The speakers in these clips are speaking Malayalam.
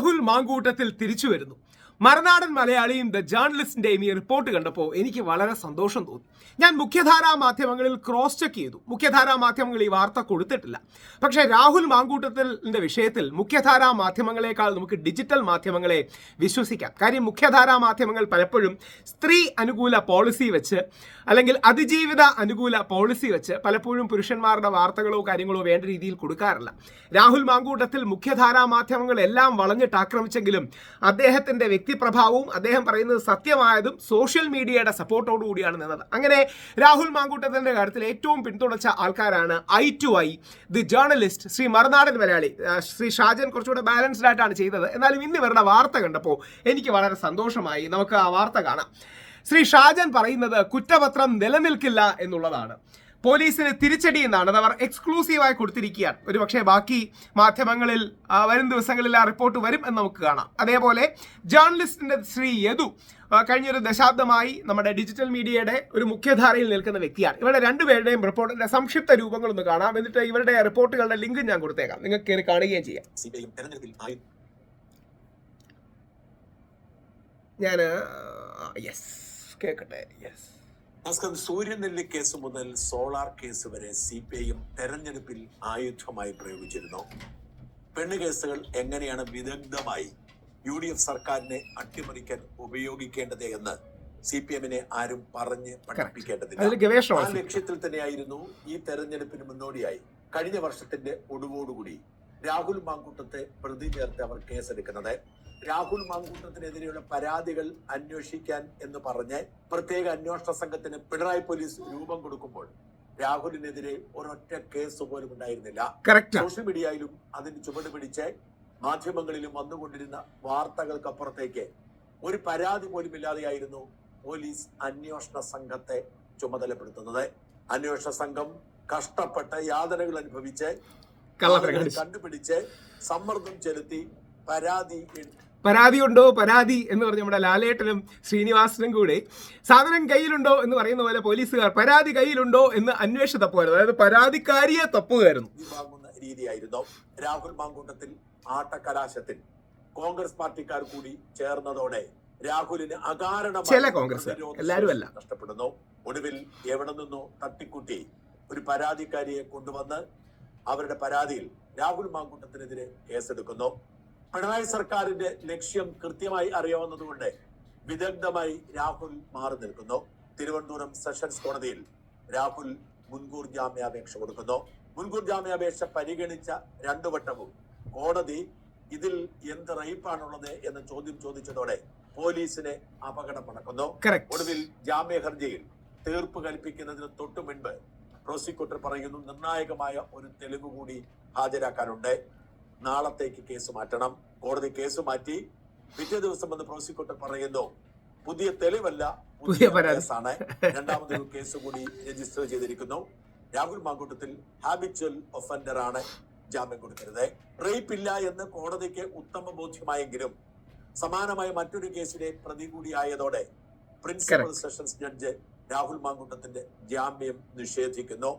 രാഹുൽ മാങ്കൂട്ടത്തിൽ തിരിച്ചു വരുന്നു. മറുനാടൻ മലയാളിയും ദ ജേർണലിസ്റ്റിന്റെയും ഈ റിപ്പോർട്ട് കണ്ടപ്പോൾ എനിക്ക് വളരെ സന്തോഷം തോന്നി. ഞാൻ മുഖ്യധാരാ മാധ്യമങ്ങളിൽ ക്രോസ് ചെക്ക് ചെയ്തു. മുഖ്യധാരാ മാധ്യമങ്ങൾ ഈ വാർത്ത കൊടുത്തിട്ടില്ല. പക്ഷേ രാഹുൽ മാങ്കൂട്ടത്തിന്റെ വിഷയത്തിൽ മുഖ്യധാരാ മാധ്യമങ്ങളെക്കാൾ നമുക്ക് ഡിജിറ്റൽ മാധ്യമങ്ങളെ വിശ്വസിക്കാം. കാര്യം മുഖ്യധാരാ മാധ്യമങ്ങൾ പലപ്പോഴും സ്ത്രീ അനുകൂല പോളിസി വെച്ച് അല്ലെങ്കിൽ അതിജീവിത അനുകൂല പോളിസി വെച്ച് പലപ്പോഴും പുരുഷന്മാരുടെ വാർത്തകളോ കാര്യങ്ങളോ വേണ്ട രീതിയിൽ കൊടുക്കാറില്ല. രാഹുൽ മാങ്കൂട്ടത്തിൽ മുഖ്യധാരാ മാധ്യമങ്ങൾ എല്ലാം വളഞ്ഞിട്ട് ആക്രമിച്ചെങ്കിലും അദ്ദേഹത്തിന്റെ വ്യക്തിപ്രഭാവവും അദ്ദേഹം പറയുന്നത് സത്യമായതും സോഷ്യൽ മീഡിയയുടെ സപ്പോർട്ടോടുകൂടിയാണ് നിന്നത്. അങ്ങനെ രാഹുൽ മാങ്കൂട്ടത്തിന്റെ കാര്യത്തിൽ ഏറ്റവും പിന്തുണച്ച ആൾക്കാരാണ് I2I, the journalist, Shri Marunadan Malayali. Shri Shajan കുറച്ചുകൂടെ ബാലൻസ്ഡ് ആയിട്ടാണ് ചെയ്തത്. എന്നാലും ഇന്ന് ഇവരുടെ വാർത്ത കണ്ടപ്പോൾ എനിക്ക് വളരെ സന്തോഷമായി. നമുക്ക് ആ വാർത്ത കാണാം. ശ്രീ ഷാജൻ പറയുന്നത് കുറ്റപത്രം നിലനിൽക്കില്ല എന്നുള്ളതാണ്. പോലീസിന് തിരിച്ചടി എന്നാണ് അത് അവർ എക്സ്ക്ലൂസീവായി കൊടുത്തിരിക്കുകയാണ്. ഒരുപക്ഷെ ബാക്കി മാധ്യമങ്ങളിൽ വരും ദിവസങ്ങളിൽ ആ റിപ്പോർട്ട് വരും എന്ന് നമുക്ക് കാണാം. അതേപോലെ ജേർണലിസ്റ്റിന്റെ ശ്രീ യദു കഴിഞ്ഞൊരു ദശാബ്ദമായി നമ്മുടെ ഡിജിറ്റൽ മീഡിയയുടെ ഒരു മുഖ്യധാരയിൽ നിൽക്കുന്ന വ്യക്തിയാണ്. ഇവരുടെ രണ്ടുപേരുടെയും റിപ്പോർട്ടിന്റെ സംക്ഷിപ്ത രൂപങ്ങളൊന്ന് കാണാം. എന്നിട്ട് ഇവരുടെ റിപ്പോർട്ടുകളുടെ ലിങ്ക് ഞാൻ കൊടുത്തേക്കാം, നിങ്ങൾക്ക് കയറി കാണുകയും ചെയ്യാം. ഞാൻ കേൾക്കട്ടെ. നമസ്കാരം. സൂര്യനെല്ലി കേസ് മുതൽ സോളാർ കേസ് വരെ CPIM തെരഞ്ഞെടുപ്പിൽ ആയുധമായി പ്രയോഗിച്ചിരുന്നു. പെണ്ണ് കേസുകൾ എങ്ങനെയാണ് വിദഗ്ധമായി UDF സർക്കാരിനെ അട്ടിമറിക്കാൻ ഉപയോഗിക്കേണ്ടത് എന്ന് CPIM-നെ ആരും പറഞ്ഞ് പഠിപ്പിക്കേണ്ടതില്ല. ആ ലക്ഷ്യത്തിൽ തന്നെയായിരുന്നു ഈ തെരഞ്ഞെടുപ്പിന് മുന്നോടിയായി കഴിഞ്ഞ വർഷത്തിന്റെ ഒടുവോടുകൂടി രാഹുൽ മാങ്കൂട്ടത്തെ പ്രതി ചേർത്ത് അവർ കേസെടുക്കുന്നത്. രാഹുൽ മാങ്കൂട്ടത്തിനെതിരെയുള്ള പരാതികൾ അന്വേഷിക്കാൻ എന്ന് പറഞ്ഞ് പ്രത്യേക അന്വേഷണ സംഘത്തിന് പിണറായി പോലീസ് രൂപം കൊടുക്കുമ്പോൾ രാഹുലിനെതിരെ ഒരൊറ്റ കേസ് പോലും ഉണ്ടായിരുന്നില്ല. സോഷ്യൽ മീഡിയയിലും അതിന് ചുവട് പിടിച്ച് മാധ്യമങ്ങളിലും വന്നുകൊണ്ടിരുന്ന വാർത്തകൾക്കപ്പുറത്തേക്ക് ഒരു പരാതി പോലും ഇല്ലാതെയായിരുന്നു പോലീസ് അന്വേഷണ സംഘത്തെ ചുമതലപ്പെടുത്തുന്നത്. അന്വേഷണ സംഘം കഷ്ടപ്പെട്ട് യാതനകൾ അനുഭവിച്ച് കണ്ടുപിടിച്ച് സമ്മർദ്ദം ചെലുത്തി പരാതിയുണ്ടോ പരാതി എന്ന് പറഞ്ഞ് നമ്മുടെ ലാലേട്ടനും ശ്രീനിവാസനും കൂടെ സാധനം കയ്യിലുണ്ടോ എന്ന് പറയുന്ന പോലെ പോലീസുകാർ പരാതി കയ്യിലുണ്ടോ എന്ന് അന്വേഷിച്ചപ്പോഴും, അതായത് പരാതിക്കാരിയെ തപ്പുകയായിരുന്നു രീതിയായിരുന്നു. രാഹുൽ മാങ്കൂട്ടത്തിൽ ആട്ടക്കലാശത്തിൽ കോൺഗ്രസ് പാർട്ടിക്കാർ കൂടി ചേർന്നതോടെ രാഹുലിന് അകാരണമായി ചില കോൺഗ്രസ് എല്ലാവരും അല്ല നഷ്ടപ്പെടുന്നു. ഒടുവിൽ എവിടെ നിന്നോ തട്ടിക്കൂട്ടി ഒരു പരാതിക്കാരിയെ കൊണ്ടുവന്ന് അവരുടെ പരാതിയിൽ രാഹുൽ മാങ്കൂട്ടത്തിനെതിരെ കേസെടുക്കുന്നു. പിണറായി സർക്കാരിന്റെ ലക്ഷ്യം കൃത്യമായി അറിയാവുന്നതുകൊണ്ട് വിദഗ്ധമായി രാഹുൽ മാറി നിൽക്കുന്നു. തിരുവനന്തപുരം സെഷൻസ് കോടതിയിൽ രാഹുൽ മുൻകൂർ ജാമ്യാപേക്ഷ കൊടുക്കുന്നു. മുൻകൂർ ജാമ്യാപേക്ഷ പരിഗണിച്ച 2 വട്ടവും കോടതി ഇതിൽ എന്ത് റേപ്പാണുള്ളത് എന്ന ചോദ്യം ചോദിച്ചതോടെ പോലീസിനെ അപകടം നടക്കുന്നു. ഒടുവിൽ ജാമ്യ ഹർജിയിൽ തീർപ്പ് കൽപ്പിക്കുന്നതിന് തൊട്ടു മുൻപ് പ്രോസിക്യൂട്ടർ പറയുന്നു നിർണായകമായ ഒരു തെളിവ് കൂടി ഹാജരാക്കാനുണ്ട്. നാളത്തേക്ക് കേസ് മാറ്റണം. കോടതി കേസ് മാറ്റി. പിറ്റേ ദിവസം വന്ന് പ്രോസിക്യൂട്ടർ പറയുന്നു പുതിയ തെളിവല്ല, പുതിയ കേസാണ്. രണ്ടാമതൊരു കേസ് കൂടി രജിസ്റ്റർ ചെയ്തിരിക്കുന്നു. രാഹുൽ മാങ്കൂട്ടത്തിൽ ഹാബിച്വൽ ഒഫൻഡർ ആണ്, ജാമ്യം കൊടുക്കരുത്. റേപ്പ് ഇല്ല എന്ന് കോടതിക്ക് ഉത്തമ ബോധ്യമായെങ്കിലും സമാനമായ മറ്റൊരു കേസിലെ പ്രതി കൂടിയായതോടെ പ്രിൻസിപ്പൽ സെഷൻസ് ജഡ്ജ് രാഹുൽ മാങ്കൂട്ടത്തിന്റെ ജാമ്യം നിഷേധിക്കുന്നു.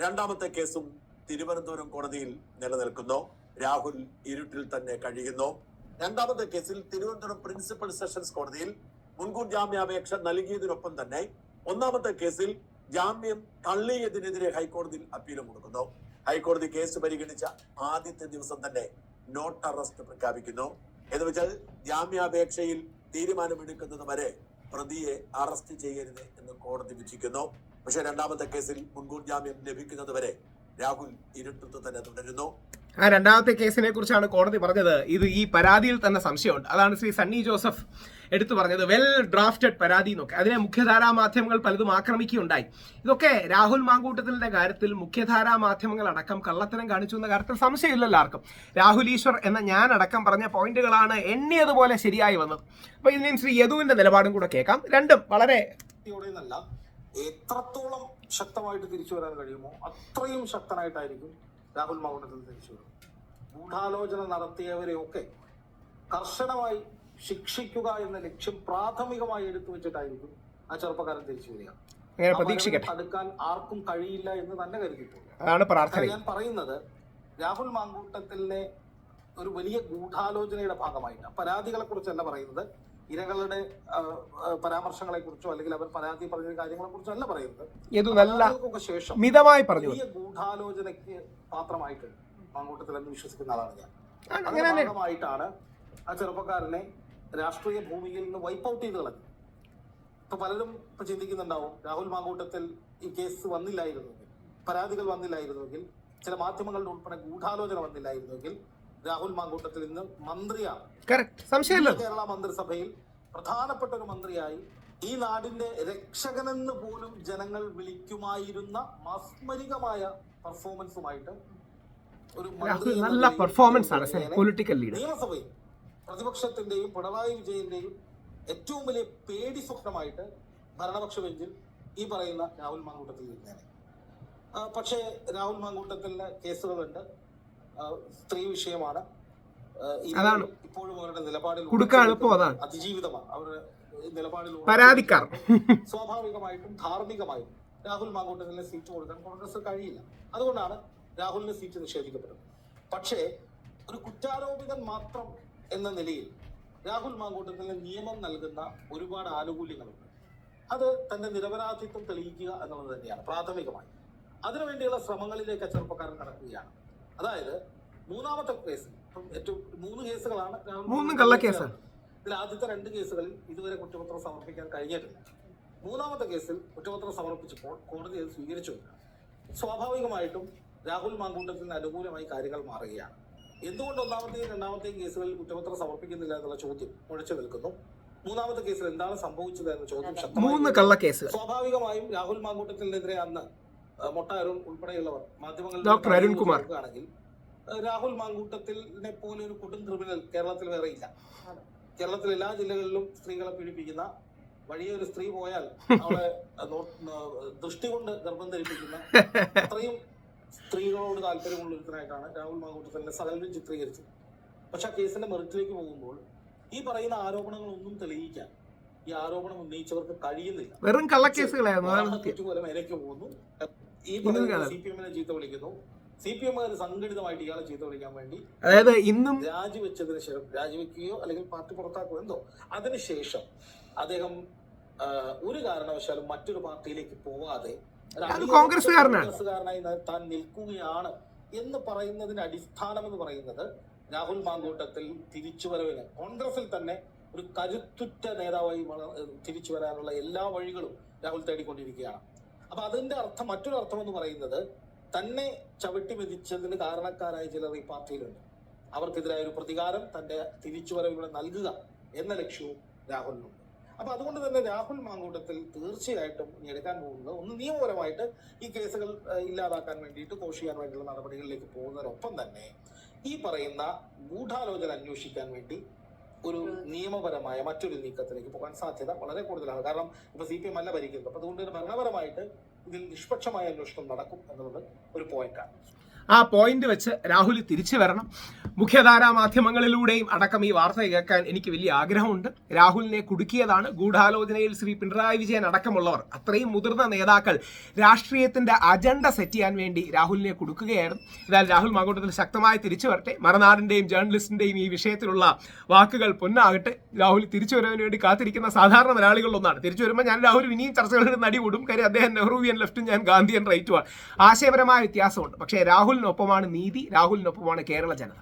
രണ്ടാമത്തെ കേസും തിരുവനന്തപുരം കോടതിയിൽ നിലനിൽക്കുന്നു. രാഹുൽ ഇരുട്ടിൽ തന്നെ കഴിയുന്നു. രണ്ടാമത്തെ കേസിൽ തിരുവനന്തപുരം പ്രിൻസിപ്പൽ സെഷൻസ് കോടതിയിൽ മുൻകൂർ ജാമ്യാപേക്ഷ നൽകിയതിനൊപ്പം തന്നെ ഒന്നാമത്തെ കേസിൽ ജാമ്യം തള്ളിയതിനെതിരെ ഹൈക്കോടതിയിൽ അപ്പീലും കൊടുക്കുന്നു. ഹൈക്കോടതി കേസ് പരിഗണിച്ച ആദ്യത്തെ ദിവസം തന്നെ നോട്ട് അറസ്റ്റ് പ്രഖ്യാപിക്കുന്നു. എന്ന് വെച്ചാൽ ജാമ്യാപേക്ഷയിൽ തീരുമാനമെടുക്കുന്നത് വരെ പ്രതിയെ അറസ്റ്റ് ചെയ്യരുത് എന്ന് കോടതി വിധിക്കുന്നു. പക്ഷെ രണ്ടാമത്തെ കേസിൽ മുൻകൂർ ജാമ്യം ലഭിക്കുന്നത് വരെ രാഹുൽ ഇരുട്ടത്ത് തന്നെ തുടരുന്നു. ആ രണ്ടാമത്തെ കേസിനെ കുറിച്ചാണ് കോടതി പറഞ്ഞത് ഇത് ഈ പരാതിയിൽ തന്നെ സംശയമുണ്ട്. അതാണ് ശ്രീ സണ്ണി ജോസഫ് എടുത്തു പറഞ്ഞത്. വെൽ ഡ്രാഫ്റ്റഡ് പരാതി എന്നൊക്കെ. അതിനെ മുഖ്യധാരാ മാധ്യമങ്ങൾ പലതും ആക്രമിക്കുകയുണ്ടായി. ഇതൊക്കെ രാഹുൽ മാങ്കൂട്ടത്തിന്റെ കാര്യത്തിൽ മുഖ്യധാരാ മാധ്യമങ്ങൾ അടക്കം കള്ളത്തരം കാണിച്ചു എന്ന കാര്യത്തിൽ സംശയമില്ലല്ലോ ആർക്കും. രാഹുൽ ഈശ്വർ എന്ന ഞാൻ അടക്കം പറഞ്ഞ പോയിന്റുകളാണ് എണ്ണിയതുപോലെ ശരിയായി വന്നത്. അപ്പൊ ഇതിനെയും ശ്രീ യദുവിന്റെ നിലപാടും കൂടെ കേൾക്കാം. രണ്ടും വളരെ എത്രത്തോളം ശക്തമായിട്ട് തിരിച്ചു വരാൻ കഴിയുമോ അത്രയും ശക്തനായിട്ടായിരിക്കും രാഹുൽ മാങ്കൂട്ടത്തിൽ തിരിച്ചു വരും. ഗൂഢാലോചന നടത്തിയവരെയൊക്കെ കർശനമായി ശിക്ഷിക്കുക എന്ന ലക്ഷ്യം പ്രാഥമികമായി എടുത്തു വെച്ചിട്ടായിരിക്കും ആ ചെറുപ്പക്കാരൻ തിരിച്ചു വരിക. തടുക്കാൻ ആർക്കും കഴിയില്ല എന്ന് തന്നെ കരുതിയിട്ടുണ്ട്. അതാണ് പ്രാർത്ഥന. ഞാൻ പറയുന്നത് രാഹുൽ മാങ്കൂട്ടത്തിനെ ഒരു വലിയ ഗൂഢാലോചനയുടെ ഭാഗമായിട്ട് പരാതികളെ കുറിച്ചല്ല പറയുന്നത്, ഇരകളുടെ പരാമർശങ്ങളെ കുറിച്ചോ അല്ലെങ്കിൽ അവർ പരാതി പറഞ്ഞ കാര്യങ്ങളെ കുറിച്ചോ അല്ല പറയുന്നത്. ശേഷം മിതമായി പറഞ്ഞു വലിയ ഗൂഢാലോചനയ്ക്ക് പാത്രമായിട്ടുണ്ട് മാങ്കൂട്ടത്തിൽ എന്ന് വിശ്വസിക്കുന്ന ആളാണ് ഞാൻ. അതിന്റെ ഭാഗമായിട്ടാണ് ആ ചെറുപ്പക്കാരനെ രാഷ്ട്രീയ ഭൂമിയിൽ നിന്ന് വൈപ്പ് ഔട്ട് ചെയ്ത് കളഞ്ഞു. ഇപ്പൊ പലരും ഇപ്പൊ ചിന്തിക്കുന്നുണ്ടാവും, രാഹുൽ മാങ്കൂട്ടത്തിൽ ഈ കേസ് വന്നില്ലായിരുന്നെങ്കിൽ, പരാതികൾ വന്നില്ലായിരുന്നെങ്കിൽ, ചില മാധ്യമങ്ങളുടെ ഉൾപ്പെടെ ഗൂഢാലോചന വന്നില്ലായിരുന്നെങ്കിൽ രാഹുൽ മാങ്കൂട്ടത്തിൽ ഇന്ന് മന്ത്രിയാണ്. കേരള മന്ത്രിസഭയിൽ പ്രധാനപ്പെട്ട ഒരു മന്ത്രിയായി ഈ നാടിന്റെ രക്ഷകനെന്ന് പോലും ജനങ്ങൾ വിളിക്കുമായിരുന്ന മാസ്മരികമായ പെർഫോമൻസുമായിട്ട് ഒരു നല്ല പെർഫോമൻസ് ആണ് പൊളിറ്റിക്കൽ ലീഡർ. നിയമസഭയിൽ പ്രതിപക്ഷത്തിന്റെയും പിണറായി വിജയന്റെയും ഏറ്റവും വലിയ പേടി സ്വപ്നമായിട്ട് ഭരണപക്ഷ ബെഞ്ചിൽ ഈ പറയുന്ന രാഹുൽ മാങ്കൂട്ടത്തിൽ ഇരുന്നേനെ. പക്ഷേ രാഹുൽ മാങ്കൂട്ടത്തിന്റെ കേസുകളുണ്ട്, സ്ത്രീ വിഷയമാണ്, ഇപ്പോഴും അവരുടെ നിലപാടിൽ അതിജീവിതമാണ്. അവരുടെ നിലപാടിൽ പരാതിക്കാർ സ്വാഭാവികമായിട്ടും ധാർമ്മികമായും രാഹുൽ മാങ്കൂട്ടത്തിന് സീറ്റ് കൊടുക്കാൻ കോൺഗ്രസ് കഴിയില്ല. അതുകൊണ്ടാണ് രാഹുലിന് സീറ്റ് നിഷേധിക്കപ്പെടുന്നത്. പക്ഷേ ഒരു കുറ്റാരോപിതൻ മാത്രം എന്ന നിലയിൽ രാഹുൽ മാങ്കൂട്ടത്തിന് നിയമം നൽകുന്ന ഒരുപാട് ആനുകൂല്യങ്ങളുണ്ട്. അത് തന്റെ നിരപരാധിത്വം തെളിയിക്കുക എന്നുള്ളത് തന്നെയാണ് പ്രാഥമികമായി. അതിനുവേണ്ടിയുള്ള ശ്രമങ്ങളിലേക്ക് ചെറുപ്പക്കാരൻ കടക്കുകയാണ്. അതായത് മൂന്നാമത്തെ കേസ്, ഏറ്റവും 3 കേസുകളാണ്, 3 കള്ളക്കേസാണ്. ഇതിൽ ആദ്യത്തെ 2 കേസുകളിൽ ഇതുവരെ കുറ്റപത്രം സമർപ്പിക്കാൻ കഴിഞ്ഞിട്ടില്ല. മൂന്നാമത്തെ കേസിൽ കുറ്റപത്രം സമർപ്പിച്ചപ്പോൾ കോടതി അത് സ്വീകരിച്ചില്ല. സ്വാഭാവികമായിട്ടും രാഹുൽ മാങ്കൂട്ടത്തിന് അനുകൂലമായി കാര്യങ്ങൾ മാറുകയാണ്. എന്തുകൊണ്ട് ഒന്നാമത്തെയും രണ്ടാമത്തെയും കേസുകളിൽ കുറ്റപത്രം സമർപ്പിക്കുന്നില്ല എന്നുള്ള ചോദ്യം മുഴച്ചു നിൽക്കുന്നു. മൂന്നാമത്തെ കേസിൽ എന്താണ് സംഭവിച്ചത് എന്ന ചോദ്യം ശക്തമായി. സ്വാഭാവികമായും രാഹുൽ മാങ്കൂട്ടത്തിനെതിരെ അന്ന് മൊട്ട അരുൺ ഉൾപ്പെടെയുള്ളവർ മാധ്യമങ്ങളിൽ ആണെങ്കിൽ രാഹുൽ മാങ്കൂട്ടത്തിനെ പോലെ ഒരു കൊടും ക്രിമിനൽ കേരളത്തിൽ വേറെ ഇല്ല. കേരളത്തിൽ എല്ലാ ജില്ലകളിലും സ്ത്രീകളെ പീഡിപ്പിക്കുന്ന, വഴിയെ ഒരു സ്ത്രീ പോയാൽ അവളെ ദൃഷ്ടി കൊണ്ട് ഗർഭം ധരിപ്പിക്കുന്ന അത്രയും സ്ത്രീകളോട് താല്പര്യമുള്ള ഒരുത്തനായിട്ടാണ് രാഹുൽ മാങ്കൂട്ടത്തിനെ സകലരും ചിത്രീകരിച്ചത്. പക്ഷെ ആ കേസിന്റെ മെറിറ്റിലേക്ക് പോകുമ്പോൾ ഈ പറയുന്ന ആരോപണങ്ങളൊന്നും തെളിയിക്കാൻ ഈ ആരോപണം ഉന്നയിച്ചവർക്ക് കഴിയുന്നില്ല. വെറും കള്ളക്കേസുകളായിരുന്നു. മേലേക്ക് പോകുന്നു. ഈ പറയുന്ന CPM-നെ ചീത്ത വിളിക്കുന്നു. CPM-കാർ സംഘടിതമായിട്ട് ഇയാളെ ചീത്ത വിളിക്കാൻ വേണ്ടി, അതായത് ഇന്നും രാജിവെച്ചതിന് ശേഷം, രാജിവെക്കുകയോ അല്ലെങ്കിൽ പാർട്ടി പുറത്താക്കുകയോ എന്തോ, അതിനുശേഷം അദ്ദേഹം ഒരു കാരണവശാലും മറ്റൊരു പാർട്ടിയിലേക്ക് പോവാതെ കോൺഗ്രസ്സുകാരനായി താൻ നിൽക്കുകയാണ് എന്ന് പറയുന്നതിന്റെ അടിസ്ഥാനം എന്ന് പറയുന്നത് രാഹുൽ മാങ്കൂട്ടത്തിൽ തിരിച്ചുവരവിന് കോൺഗ്രസിൽ തന്നെ ഒരു കരുത്തുറ്റ നേതാവായി തിരിച്ചു വരാനുള്ള എല്ലാ വഴികളും രാഹുൽ തേടിക്കൊണ്ടിരിക്കുകയാണ്. അപ്പൊ അതിന്റെ അർത്ഥം, മറ്റൊരു അർത്ഥം എന്ന് പറയുന്നത്, തന്നെ ചവിട്ടി മെതിച്ചതിന് കാരണക്കാരായ ചിലർ ഈ പാർട്ടിയിലുണ്ട്. അവർക്കെതിരായ ഒരു പ്രതികാരം തന്റെ തിരിച്ചുവരവിലൂടെ നൽകുക എന്ന ലക്ഷ്യവും രാഹുലിനുണ്ട്. അപ്പൊ അതുകൊണ്ട് തന്നെ രാഹുൽ മാങ്കൂട്ടത്തിൽ തീർച്ചയായിട്ടും എടുക്കാൻ പോകുന്നത് ഒന്ന് നിയമപരമായിട്ട് ഈ കേസുകൾ ഇല്ലാതാക്കാൻ വേണ്ടിയിട്ട് കോഷ് ചെയ്യാൻ വേണ്ടിയുള്ള നടപടികളിലേക്ക് പോകുന്നതിനൊപ്പം തന്നെ ഈ പറയുന്ന ഗൂഢാലോചന അന്വേഷിക്കാൻ വേണ്ടി ഒരു നിയമപരമായ മറ്റൊരു നീക്കത്തിലേക്ക് പോകാൻ സാധ്യത വളരെ കൂടുതലാണ്. കാരണം ഇപ്പൊ CPM അല്ല ഭരിക്കുന്നത്. അപ്പൊ അതുകൊണ്ട് തന്നെ ഭരണപരമായിട്ട് ഇതിൽ നിഷ്പക്ഷമായ അന്വേഷണം നടക്കും എന്നുള്ളത് ഒരു പോയിന്റാണ്. ആ പോയിന്റ് വെച്ച് രാഹുൽ തിരിച്ചു വരണം. മുഖ്യധാരാ മാധ്യമങ്ങളിലൂടെയും അടക്കം ഈ വാർത്ത കേൾക്കാൻ എനിക്ക് വലിയ ആഗ്രഹമുണ്ട്. രാഹുലിനെ കുടുക്കിയതാണ് ഗൂഢാലോചനയിൽ ശ്രീ പിണറായി വിജയൻ അടക്കമുള്ളവർ. അത്രയും മുതിർന്ന നേതാക്കൾ രാഷ്ട്രീയത്തിന്റെ അജണ്ട സെറ്റ് ചെയ്യാൻ വേണ്ടി രാഹുലിനെ കുടുക്കുകയായിരുന്നു. എന്നാൽ രാഹുൽ മാങ്കൂട്ടത്തിൽ ശക്തമായി തിരിച്ചു വരട്ടെ. മറുനാടിന്റെയും ജേർണലിസ്റ്റിന്റെയും ഈ വിഷയത്തിലുള്ള വാക്കുകൾ പൊന്നാകട്ടെ. രാഹുൽ തിരിച്ചു വരാൻ വേണ്ടി കാത്തിരിക്കുന്ന സാധാരണ മലയാളികളിലൊന്നാണ്. തിരിച്ചു വരുമ്പോൾ ഞാൻ രാഹുൽ ഇനിയും ചർച്ചകളിൽ നടികൂടും. കാര്യം അദ്ദേഹം നെഹ്റുവിയൻ ലെഫ്റ്റും ഞാൻ ഗാന്ധിയൻ റൈറ്റുമാണ്. ആശയപരമായ വ്യത്യാസമുണ്ട്. പക്ഷേ രാഹുലിനൊപ്പമാണ് നീതി, രാഹുലിനൊപ്പമാണ് കേരള ജനത.